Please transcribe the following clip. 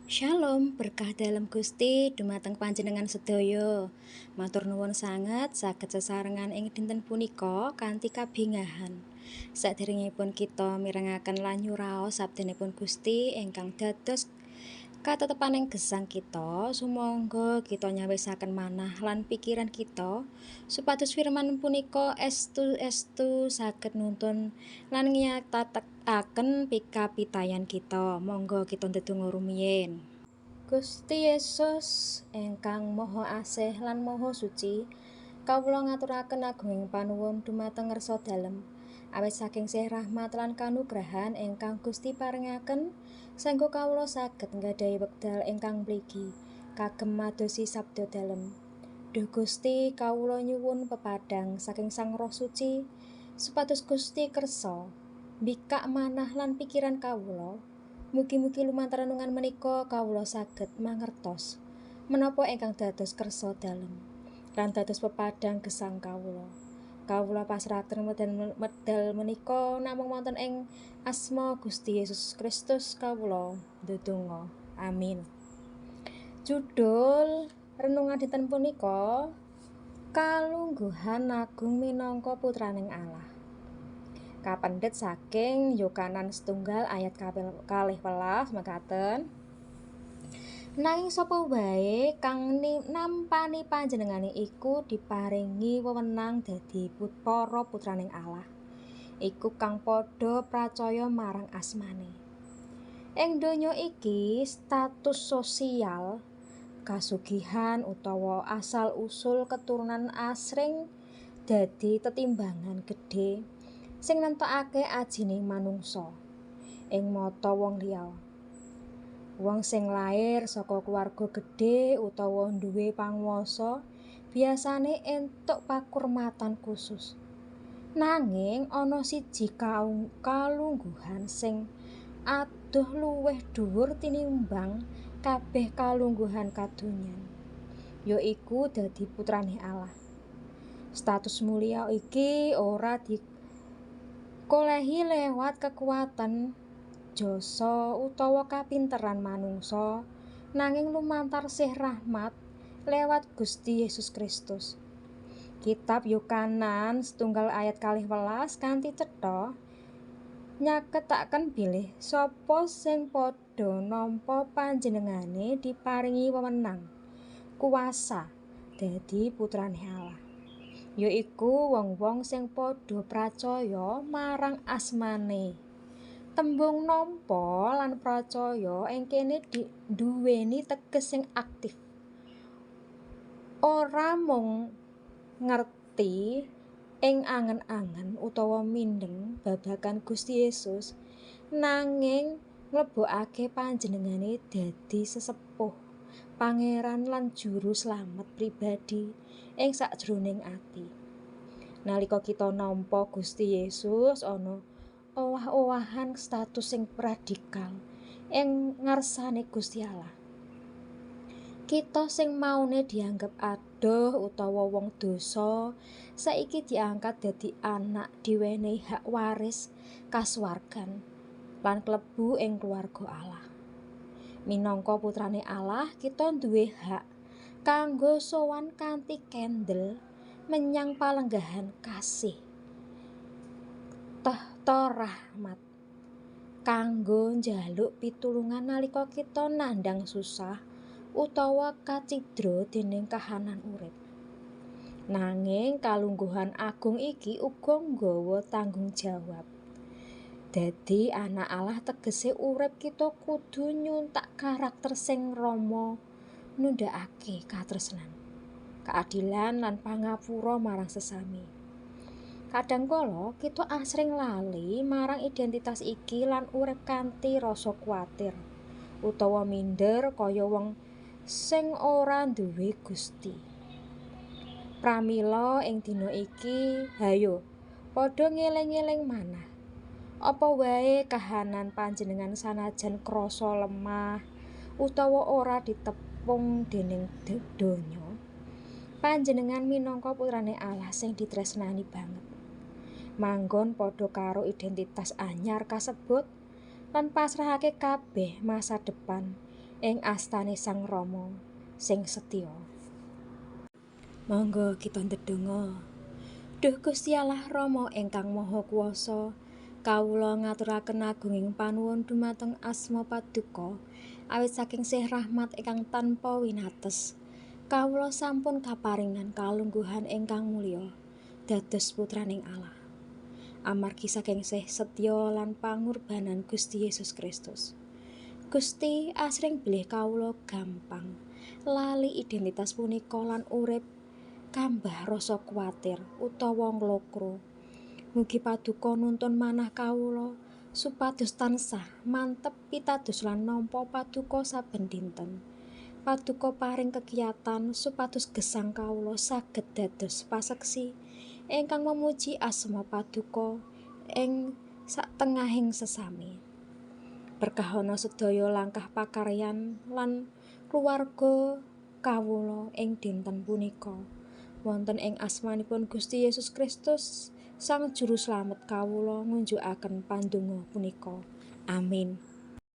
Shalom, berkah dalam Gusti dumateng panjenengan sedaya. Matur nuwun sanget saged sesarengan ing dinten punika kanthi kabingahan. Saderengipun kita mirengaken lan nyuraos sabdanipun Gusti ingkang dados katetepaning gesang kita, sumangga kita nyawisaken manah lan pikiran kita supados firman punika estu saged nuntun lan nyatataken pikapitayan kita. Monggo kita ndedonga rumiyin. Gusti Yesus ingkang Maha Asih lan Maha Suci, kawula ngaturaken agunging panuwun dumateng ngarsa dalem. Awit saking sih rahmat lan kanugrahan ingkang Gusti paringaken, saengga kawula saged nggadahi wekdal ingkang mligi kagem madosi sabda dalem. Duh Gusti, kawula nyuwun pepadang saking Sang Roh Suci, supados Gusti kersa mbikak manah lan pikiran kawula. Mugi-mugi lumantar renungan menika kawula saged mangertos menapa ingkang dados kersa dalem lan dados pepadang gesang kawula. Kawula pasrahaken medal menika namung wonten ing asma Gusti Yesus Kristus kawula ndedonga. Amin. Judul renungan dinten punika Kalungguhan Agung minangka putraning Allah. Kapendhet saking Yohanan 1 ayat 12 mekaten. Nanging sapa wae kang nampani panjenengane iku diparingi wewenang dadi para putraning Allah, iku kang padha pracaya marang asmane. Ing donya iki status sosial, kasugihan utawa asal-usul keturunan asring dadi tetimbangan gedhe sing nentokake ajining manungsa ing mata wong liya. Wong sing lair saka keluarga gedhe utawa duwe panguwasa biasane entuk pakurmatan khusus. Nanging ana siji kalungguhan sing adoh luwih dhuwur tinimbang kabeh kalungguhan kadonyan, yaiku dadi putrane Allah. Status mulia iki ora dikolehi lewat kekuatan jasa utawa kapinteran manungsa, nanging lumantar sih rahmat lewat Gusti Yesus Kristus. Kitab Yohanan 1 ayat 12 kanthi cetha nyaketaken bilih sapa sing padha nampa panjenengane diparingi wewenang kuwasa dadi putrane Allah, yaiku wong-wong sing padha pracaya marang asmane. Tembung nampa lan pracaya ing kene duweni teges sing aktif. Ora mung ngerti ing angen-angen utawa mindeng babagan Gusti Yesus, nanging nglebokake panjenengane dadi sesepuh, pangeran lan juru slamet pribadi ing sakjroning ati. Nalika kita nampa Gusti Yesus ana owah-owahan status sing radikal ing ngarsane Gusti Allah. Kita sing maune dianggep adoh utawa wong dosa saiki diangkat dadi anak, diwenehi hak waris kasuwargan lan klebu ing keluarga Allah. Minangka putrane Allah, kita duwe hak kanggo sowan kanthi kendel menyang palenggahan kasih tahta rahmat, kanggo njaluk pitulungan nalika kita nandhang susah utawa kacidra dening kahanan urip. Nanging kalungguhan agung iki uga nggawa tanggung jawab. Dadi anak Allah tegese urip kita kudu nyuntak karakter sing rama, nundhakake katresnan, keadilan lan pangapura marang sesami. Kadang kala kita asring lali marang identitas iki lan urip kanthi rasa kuwatir utawa minder kaya wong sing ora duwe Gusti. Pramila ing dina iki hayo padha ngeling-eling manah apa wae kahanan panjenengan sanajan krasa lemah utawa ora ditepung dening donya. Panjenengan minangka putrane Allah sing ditresnani banget, manggon padha karo identitas anyar kasebut lan pasrahake kabeh masa depan ing astane Sang Rama sing setya. Monggo kita ndedonga. Duh Gusti Allah Rama ingkang Maha Kuwasa, kawula ngaturaken agunging panuwun dumateng asma Paduka awit saking sih rahmat ingkang tanpa winates. Kawula sampun kaparingan kalungguhan ingkang mulya dados putraning Allah. Amargi saking sih setya lan pangorbanan Gusti Yesus Kristus. Gusti asring bilih kawula gampang lali identitas punika lan urip kambah rasa kuwatir utawa nglokro. Mugi Paduka nuntun manah kawula supados tansah mantep pitados lan nampa Paduka saben dinten. Paduka paring kekiyatan supados gesang kawula saged dados paseksi ingkang memuji asma Paduka ing satengahing sesami. Berkahono sedaya langkah pakaryan lan keluarga kawula ing dinten punika. Wonten ing asmanipun Gusti Yesus Kristus, Sang Juru Slamet kawula ngunjukaken pandonga punika. Amin.